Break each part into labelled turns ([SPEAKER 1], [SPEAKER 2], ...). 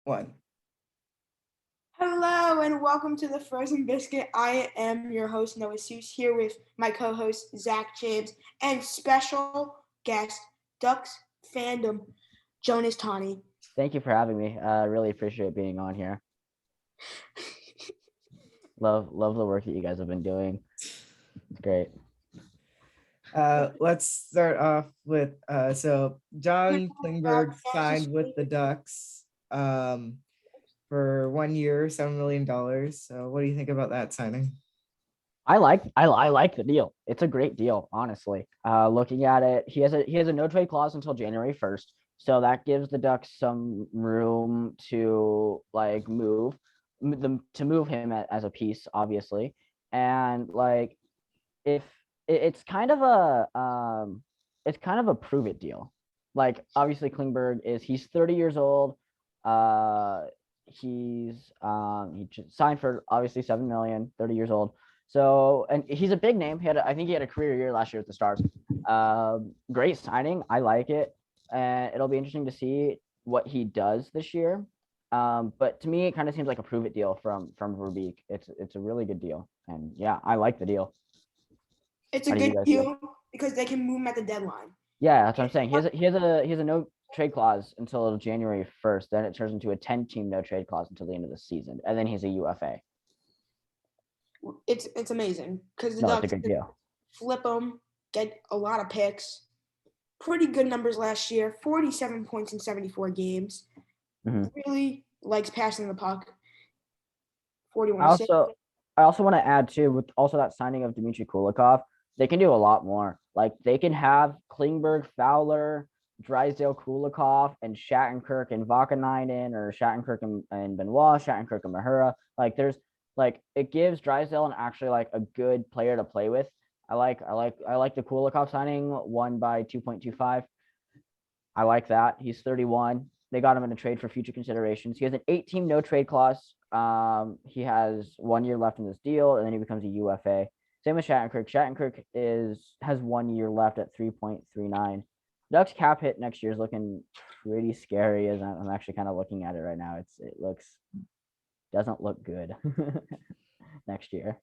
[SPEAKER 1] One.
[SPEAKER 2] Hello and welcome to the Frozen Biscuit. I am your host Noah Seuss here with my co-host Zach James and special guest Ducks fandom Jonas Tawny.
[SPEAKER 3] Thank you for having me. I really appreciate being on here. Love the work that you guys have been doing. It's great.
[SPEAKER 1] Let's start off with so John Klingberg signed with the Ducks for 1 year, $7 million. So what do you think about that signing?
[SPEAKER 3] I like the deal. It's a great deal, honestly. Looking at it, he has a no trade clause until January 1st. So that gives the Ducks some room to move him as a piece, obviously. And if it's kind of a prove it deal. Like obviously Klingberg he's 30 years old. He signed for obviously 7 million, 30 years old. So, and he's a big name. I think he had a career year last year with the Stars. Great signing. I like it. And it'll be interesting to see what he does this year. But to me, it kind of seems like a prove it deal from Verbeek. It's a really good deal. And yeah, I like the deal.
[SPEAKER 2] It's a good deal because they can move him at the deadline.
[SPEAKER 3] Yeah, that's what I'm saying. He has a no trade clause until January 1st. Then it turns into a 10-team no trade clause until the end of the season, and then he's a UFA.
[SPEAKER 2] It's amazing because the
[SPEAKER 3] It's
[SPEAKER 2] Ducks
[SPEAKER 3] a good deal.
[SPEAKER 2] Flip them, get a lot of picks. Pretty good numbers last year. 47 points in 74 games.
[SPEAKER 3] Mm-hmm.
[SPEAKER 2] Really likes passing the puck. 41.
[SPEAKER 3] I also want to add too, with also that signing of Dmitry Kulikov, they can do a lot more. Like they can have Klingberg, Fowler, Drysdale, Kulikov, and Shattenkirk and Vakanainen, or Shattenkirk and Benoit, Shattenkirk and Mahura. It gives Drysdale actually a good player to play with. I like the Kulikov signing, 1 by 2.25. I like that. He's 31. They got him in a trade for future considerations. He has an 8-team no trade clause. He has 1 year left in this deal, and then he becomes a UFA. Same with Shattenkirk. Shattenkirk has 1 year left at 3.39. Ducks cap hit next year is looking pretty scary. As I'm actually kind of looking at it right now. Doesn't look good next year.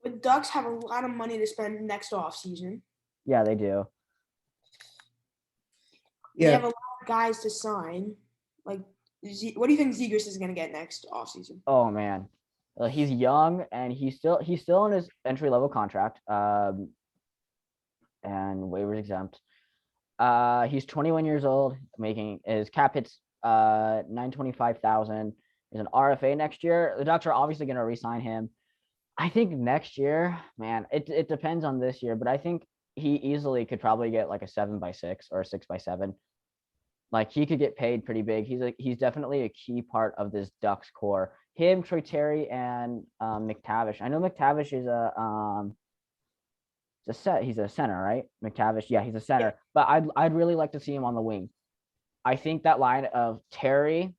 [SPEAKER 2] The Ducks have a lot of money to spend next off season.
[SPEAKER 3] Yeah, they do.
[SPEAKER 2] Yeah. They have a lot of guys to sign. What do you think Zegras is going to get next offseason?
[SPEAKER 3] Oh man, he's young and he's still in his entry level contract, and waivers exempt. He's 21 years old, making his cap hits $925,000. He's an RFA next year. The Ducks are obviously going to re-sign him. I think next year, man, it depends on this year, but I think he easily could probably get like a 7x6 or a 6x7. Like he could get paid pretty big. He's definitely a key part of this Ducks core. Him, Troy Terry, and McTavish. I know McTavish is he's a center, right? McTavish, yeah, he's a center. But I'd really like to see him on the wing. I think that line of Terry,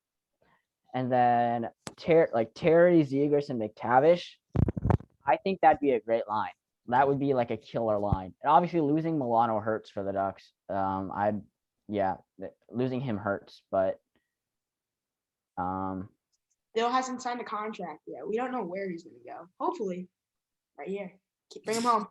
[SPEAKER 3] and then Terry, Zegras, and McTavish, I think that'd be a great line. That would be like a killer line. And obviously losing Milano hurts for the Ducks. Losing him hurts, but
[SPEAKER 2] Still hasn't signed a contract yet. We don't know where he's going to go. Hopefully, right here. Bring him home.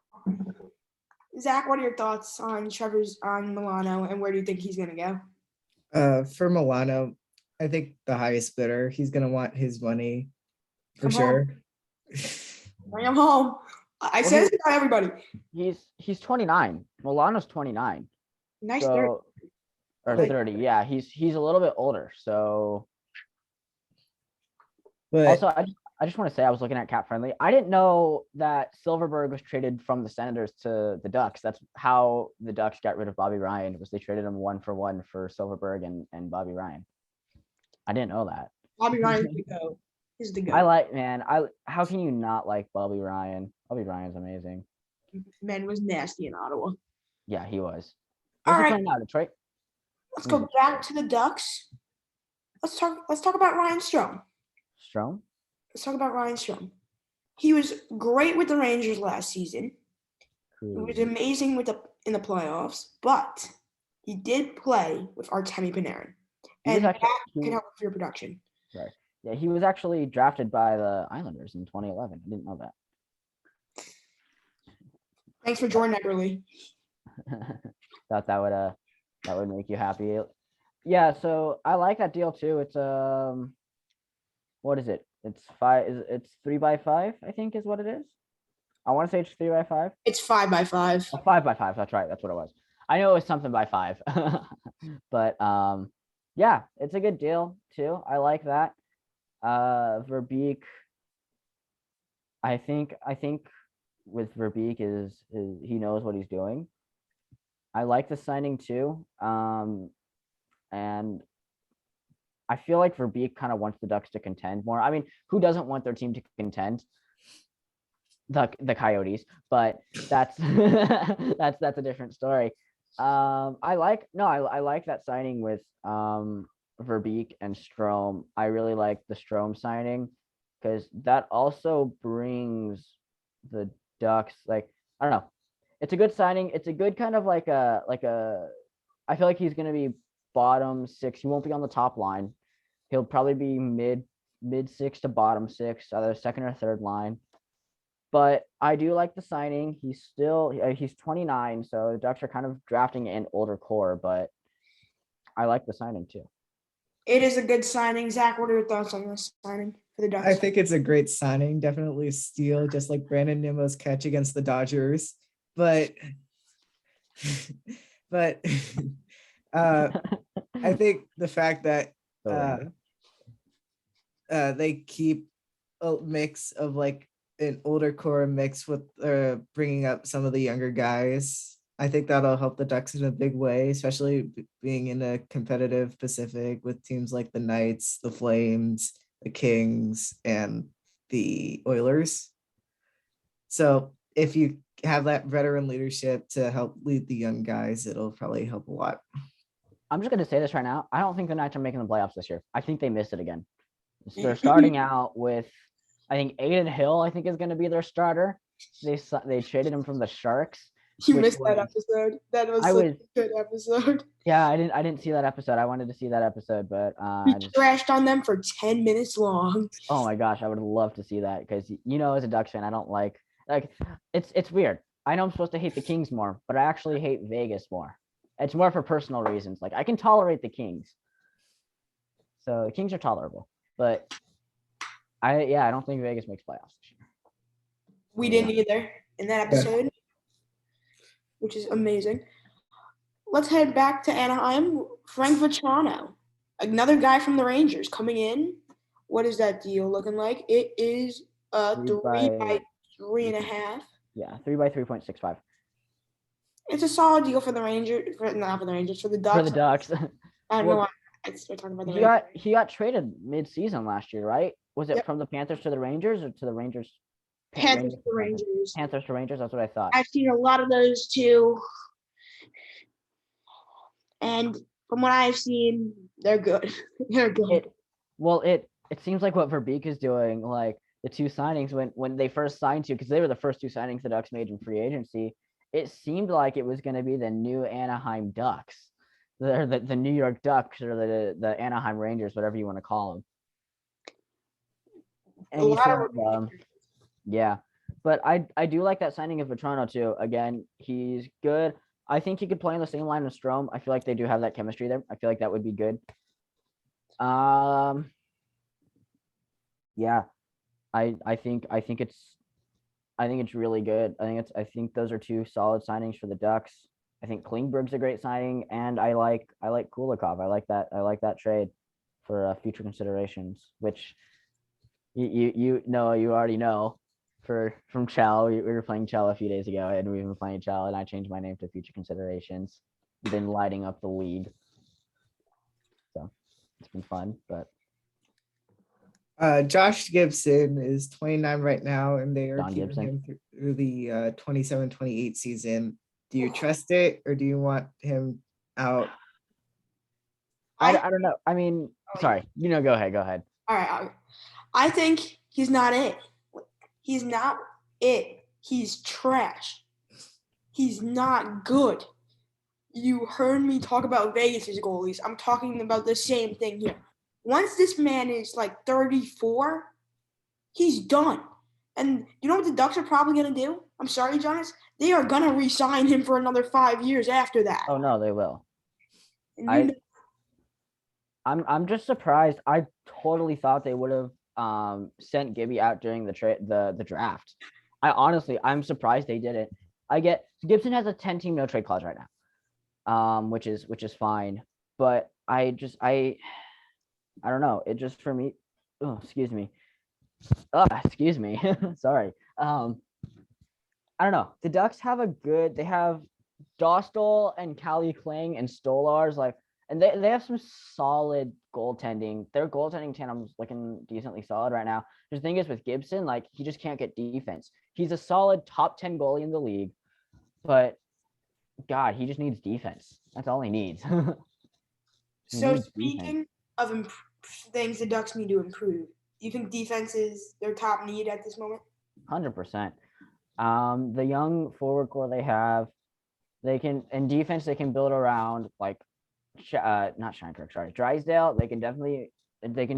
[SPEAKER 2] Zach, what are your thoughts on Milano, and where do you think he's going to
[SPEAKER 1] go? For Milano, I think the highest bidder. He's going to want his money for sure.
[SPEAKER 2] Bring him home. I said this about everybody.
[SPEAKER 3] He's 29. Milano's 29.
[SPEAKER 2] Nice 30.
[SPEAKER 3] Or 30. Yeah, he's a little bit older. So but also I just want to say, I was looking at Cap Friendly. I didn't know that Silverberg was traded from the Senators to the Ducks. That's how the Ducks got rid of Bobby Ryan, was they traded him 1-for-1 for Silverberg and Bobby Ryan. I didn't know that.
[SPEAKER 2] Bobby Ryan's the GOAT. He's the
[SPEAKER 3] GOAT. How can you not like Bobby Ryan? Bobby Ryan's amazing.
[SPEAKER 2] Man was nasty in Ottawa.
[SPEAKER 3] Yeah, he was.
[SPEAKER 2] All right.
[SPEAKER 3] Now, Detroit?
[SPEAKER 2] Let's go back to the Ducks. Let's talk about Ryan Strome. Let's talk about Ryan Strome. He was great with the Rangers last season. Cool. He was amazing in the playoffs, but he did play with Artemi Panarin, and that can help with your production.
[SPEAKER 3] Sorry. Yeah, he was actually drafted by the Islanders in 2011. I didn't know that.
[SPEAKER 2] Thanks for joining that early.
[SPEAKER 3] Thought that would make you happy. Yeah, so I like that deal too. It's what is it? It's 3x5, I think is what it is. I want to say it's 3x5.
[SPEAKER 2] It's 5x5.
[SPEAKER 3] 5x5. That's right. That's what it was. I know it was something by 5. But yeah, it's a good deal too. I like that. Verbeek. I think with Verbeek is he knows what he's doing. I like the signing too. And I feel like Verbeek kind of wants the Ducks to contend more. I mean, who doesn't want their team to contend? The Coyotes, but that's that's a different story. I like that signing with Verbeek and Strome. I really like the Strome signing because that also brings the Ducks, like, I don't know. It's a good signing. It's a good kind of like a I feel like he's gonna be bottom 6. He won't be on the top line. He'll probably be mid 6 to bottom 6, either second or third line. But I do like the signing. He's 29, so the Ducks are kind of drafting an older core, but I like the signing too.
[SPEAKER 2] It is a good signing. Zach, what are your thoughts on this signing for the Ducks?
[SPEAKER 1] I think it's a great signing. Definitely a steal, just like Brandon Nimmo's catch against the Dodgers. But I think the fact that they keep a mix of like an older core mixed with bringing up some of the younger guys. I think that'll help the Ducks in a big way, especially being in a competitive Pacific with teams like the Knights, the Flames, the Kings, and the Oilers. So if you have that veteran leadership to help lead the young guys, it'll probably help a lot.
[SPEAKER 3] I'm just going to say this right now. I don't think the Knights are making the playoffs this year. I think they missed it again. They're starting out with, I think Aiden Hill, I think, is going to be their starter. They traded him from the Sharks.
[SPEAKER 2] You missed that episode. That was a good episode.
[SPEAKER 3] Yeah, I didn't see that episode. I wanted to see that episode, but
[SPEAKER 2] we trashed on them for 10 minutes long.
[SPEAKER 3] Oh my gosh, I would love to see that because as a Ducks fan, I don't like it's weird. I know I'm supposed to hate the Kings more, but I actually hate Vegas more. It's more for personal reasons. Like I can tolerate the Kings. So the Kings are tolerable, but I don't think Vegas makes playoffs this year.
[SPEAKER 2] We didn't either in that episode, which is amazing. Let's head back to Anaheim. Frank Vatrano, another guy from the Rangers coming in. What is that deal looking like? It is a 3x3.5.
[SPEAKER 3] Yeah, 3x3.65.
[SPEAKER 2] It's a solid deal for the Rangers, not for the Rangers, for the Ducks.
[SPEAKER 3] For the Ducks.
[SPEAKER 2] I don't know why I started talking about the Rangers.
[SPEAKER 3] He got traded mid-season last year, right? Was it from the Panthers to the Rangers or to the Rangers?
[SPEAKER 2] Panthers to Rangers.
[SPEAKER 3] Panthers to Rangers. That's what I thought.
[SPEAKER 2] I've seen a lot of those too, and from what I've seen, they're good. They're good.
[SPEAKER 3] It seems like what Verbeek is doing, like the two signings when they first signed to, because they were the first two signings the Ducks made in free agency. It seemed like it was going to be the new Anaheim Ducks, the New York Ducks, or the Anaheim Rangers, whatever you want to call them. And yeah, but I do like that signing of Vatrano too. Again, he's good. I think he could play on the same line as Strome. I feel like they do have that chemistry there. I feel like that would be good. Yeah, I think it's really good. I think those are two solid signings for the Ducks. I think Klingberg's a great signing, and I like Kulikov. I like that trade for future considerations, which you already know. From Chell, we were playing Chell a few days ago, and we've been playing Chell, and I changed my name to Future Considerations. Been lighting up the league, so it's been fun. But
[SPEAKER 1] Josh Gibson is 29 right now, and they are
[SPEAKER 3] John
[SPEAKER 1] keeping
[SPEAKER 3] Gibson.
[SPEAKER 1] him through the 27-28 season. Do you trust it, or do you want him out?
[SPEAKER 3] I don't know. I mean, sorry. Go ahead.
[SPEAKER 2] All right. I think he's not it. He's not it. He's trash. He's not good. You heard me talk about Vegas' goalies. I'm talking about the same thing here. once this man is like 34, he's done. And you know what the Ducks are probably going to do? I'm sorry, Jonas. They are going to re-sign him for another 5 years after that.
[SPEAKER 3] Oh no, they will.
[SPEAKER 2] And
[SPEAKER 3] I'm just surprised. I totally thought they would have sent Gibby out during the draft. I'm surprised they didn't. Gibson has a 10-team no trade clause right now, which is fine. But I don't know. It just for me. Oh, excuse me. Excuse me. Sorry. I don't know. The Ducks have they have Dostal and Callie Kling and Stolars, and they have some solid goaltending. Their goaltending tandem's looking decently solid right now. The thing is with Gibson, he just can't get defense. He's a solid top 10 goalie in the league, but God, he just needs defense. That's all he needs.
[SPEAKER 2] So speaking of things the Ducks need to improve, do you think defense is their top need at this moment?
[SPEAKER 3] 100%. The young forward core they have, in defense they can build around not Shinekirk, sorry, Drysdale. They can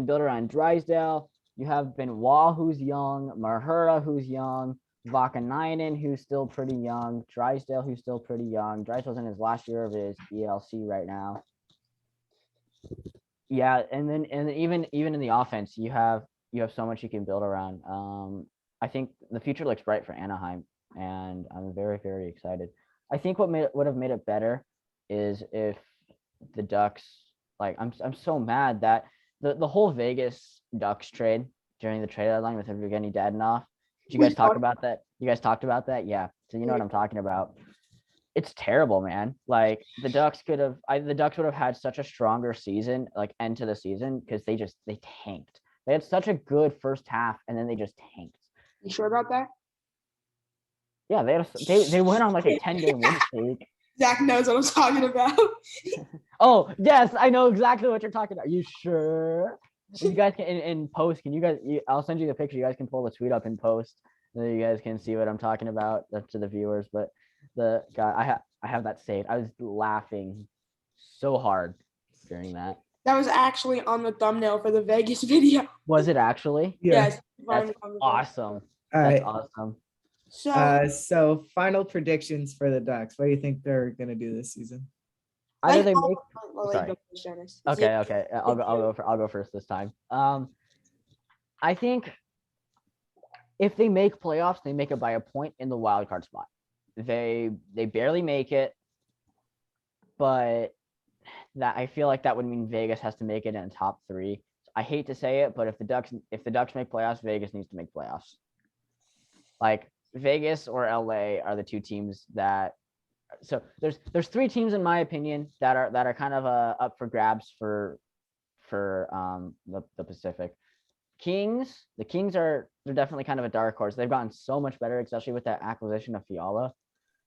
[SPEAKER 3] build around Drysdale. You have Benoit, who's young, Mahura, who's young, Vakanainen, who's still pretty young, Drysdale, who's still pretty young. Drysdale's in his last year of his ELC right now. Yeah, and even in the offense, you have so much you can build around. I think the future looks bright for Anaheim, and I'm very, very excited. I think what would have made it better is if the Ducks, I'm so mad that the whole Vegas Ducks trade during the trade deadline with Evgeny Dadonov. Did you guys talk about that? You guys talked about that? Yeah. So you know what I'm talking about. It's terrible, man. The Ducks would have had such a stronger season, end to the season, because they tanked. They had such a good first half, and then they just tanked.
[SPEAKER 2] You sure about that?
[SPEAKER 3] Yeah, they went on a 10-game win streak.
[SPEAKER 2] Zach knows what I'm talking about.
[SPEAKER 3] Oh yes, I know exactly what you're talking about. You sure? You guys can in post. Can you guys? I'll send you the picture. You guys can pull the tweet up in post, and then you guys can see what I'm talking about. That's to the viewers. But the guy, I have that saved. I was laughing so hard during that.
[SPEAKER 2] That was actually on the thumbnail for the Vegas video.
[SPEAKER 3] Was it actually?
[SPEAKER 1] Yeah.
[SPEAKER 2] Yes.
[SPEAKER 3] That's awesome.
[SPEAKER 1] All
[SPEAKER 3] That's
[SPEAKER 1] right.
[SPEAKER 3] awesome.
[SPEAKER 1] So final predictions for the Ducks. What do you think they're gonna do this season?
[SPEAKER 3] Either they make.
[SPEAKER 2] Sorry.
[SPEAKER 3] Okay. I'll go first this time. I think if they make playoffs, they make it by a point in the wild card spot. They barely make it, but that I feel like that would mean Vegas has to make it in the top 3. I hate to say it, but if the Ducks make playoffs, Vegas needs to make playoffs. Vegas or LA are the 2 teams that. So there's 3 teams in my opinion that are kind of up for grabs for the Pacific. Kings. The Kings they're definitely kind of a dark horse. They've gotten so much better, especially with that acquisition of Fiala.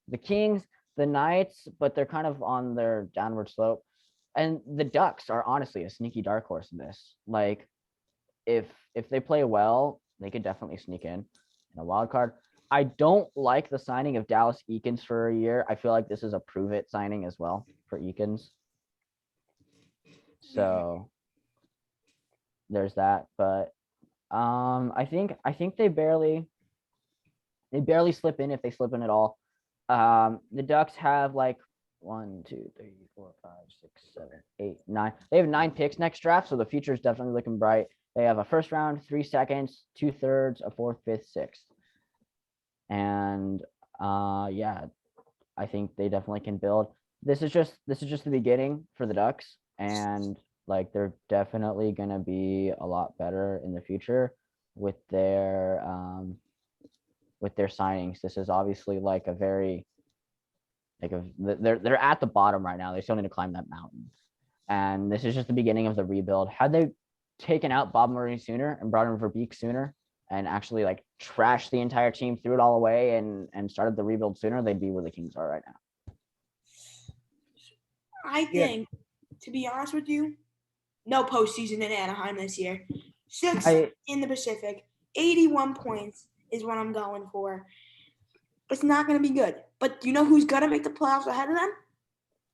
[SPEAKER 3] The Kings, the Knights, but they're kind of on their downward slope. And the Ducks are honestly a sneaky dark horse in this. If they play well, they could definitely sneak in a wild card. I don't like the signing of Dallas Eakins for a year. I feel like this is a prove it signing as well for Eakins. So there's that. But I think they barely slip in, if they slip in at all. The Ducks have 1, 2, 3, 4, 5, 6, 7, 8, 9. They have 9 picks next draft, so the future is definitely looking bright. They have a first round, 3 seconds, 2 thirds, a 4th, 5th, 6th. And yeah, I think they definitely can build. This is just the beginning for the Ducks, and they're definitely gonna be a lot better in the future with their signings. This is obviously a very they're at the bottom right now. They still need to climb that mountain, and this is just the beginning of the rebuild. Had they taken out Bob Murray sooner and brought in Verbeek sooner, and actually trashed the entire team, threw it all away, and started the rebuild sooner, they'd be where the Kings are right now.
[SPEAKER 2] I think, to be honest with you, no postseason in Anaheim this year. 6th in the Pacific, 81 points is what I'm going for. It's not going to be good. But you know who's going to make the playoffs ahead of them?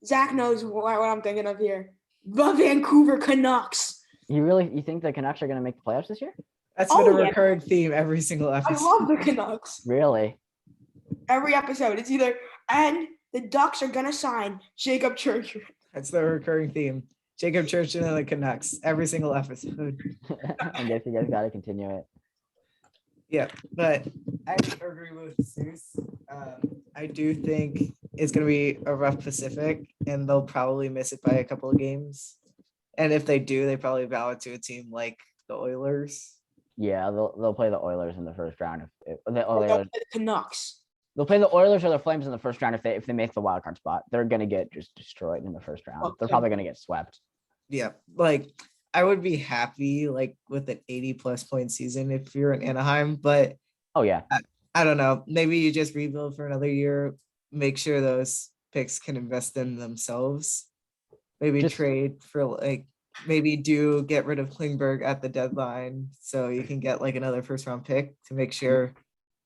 [SPEAKER 2] Zach knows what I'm thinking of here. The Vancouver Canucks.
[SPEAKER 3] You think the Canucks are going to make the playoffs this year?
[SPEAKER 1] That's been a
[SPEAKER 2] Oh, yeah.
[SPEAKER 1] recurring theme every single
[SPEAKER 2] I
[SPEAKER 1] episode.
[SPEAKER 2] love the Canucks.
[SPEAKER 3] Really?
[SPEAKER 2] Every episode, it's either and the Ducks are gonna sign Jacob Churchill.
[SPEAKER 1] That's the recurring theme. Jacob Churchill and the Canucks every single episode.
[SPEAKER 3] I guess you guys got to continue it.
[SPEAKER 1] Yeah, but I agree with Zeus. I do think it's going to be a rough Pacific, and they'll probably miss it by a couple of games. And if they do, they probably bow it to a team like the Oilers.
[SPEAKER 3] Yeah, they'll play the Oilers in the first round. If the
[SPEAKER 2] Or they'll
[SPEAKER 3] Oilers,
[SPEAKER 2] play the Canucks.
[SPEAKER 3] they'll play the Oilers or the Flames in the first round if they make the wild card spot. They're gonna get just destroyed in the first round.
[SPEAKER 2] Well,
[SPEAKER 3] They're probably gonna get swept.
[SPEAKER 1] Yeah, like I would be happy like with an 80+ point season if you're in Anaheim, but
[SPEAKER 3] Oh yeah,
[SPEAKER 1] I don't know. Maybe you just rebuild for another year, make sure those picks can invest in themselves. Maybe
[SPEAKER 3] Just-
[SPEAKER 1] trade for like maybe do get rid of Klingberg at the deadline so you can get like another first round pick to make sure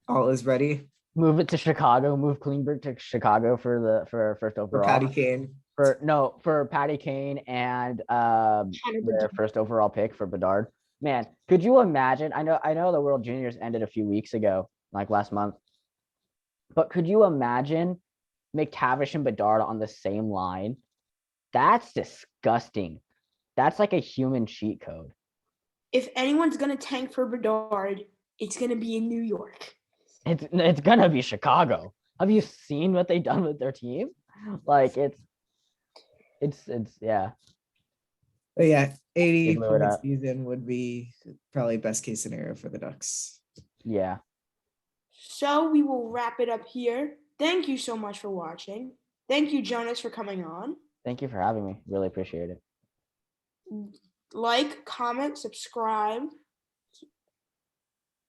[SPEAKER 1] all is ready
[SPEAKER 3] move it to Chicago. Move Klingberg to Chicago for first
[SPEAKER 1] for
[SPEAKER 3] overall.
[SPEAKER 1] Patty Kane.
[SPEAKER 3] For Patty Kane and their first overall pick for Bedard. Man, could you imagine? I know the World Juniors ended a few weeks ago, like last month. But could you imagine McTavish and Bedard on the same line? That's disgusting. That's like a human cheat code.
[SPEAKER 2] If anyone's gonna tank for Bedard, it's gonna be in New York.
[SPEAKER 3] It's gonna be Chicago. Have you seen what they've done with their team? Like it's yeah.
[SPEAKER 1] But yeah, 80
[SPEAKER 3] blew it
[SPEAKER 1] point
[SPEAKER 3] up.
[SPEAKER 1] season would be probably best case scenario for the Ducks.
[SPEAKER 3] Yeah.
[SPEAKER 2] So we will wrap it up here. Thank you so much for watching. Thank you, Jonas, for coming on.
[SPEAKER 3] Thank you for having me. Really appreciate it.
[SPEAKER 2] Like, comment, subscribe.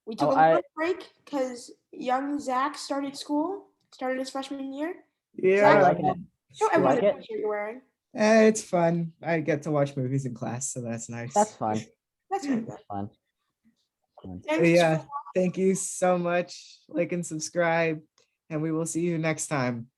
[SPEAKER 2] We took
[SPEAKER 3] Oh,
[SPEAKER 2] a little break because young Zach started his freshman year.
[SPEAKER 1] Yeah,
[SPEAKER 3] liking it.
[SPEAKER 2] Show
[SPEAKER 3] You
[SPEAKER 2] everyone
[SPEAKER 3] like
[SPEAKER 2] the
[SPEAKER 3] it?
[SPEAKER 2] t-shirt you're wearing.
[SPEAKER 1] it's fun. I get to watch movies in class, so that's nice.
[SPEAKER 3] That's fun.
[SPEAKER 2] That's really good.
[SPEAKER 3] That's fun.
[SPEAKER 2] Thanks.
[SPEAKER 1] Yeah, thank you so much. Like and subscribe, and we will see you next time.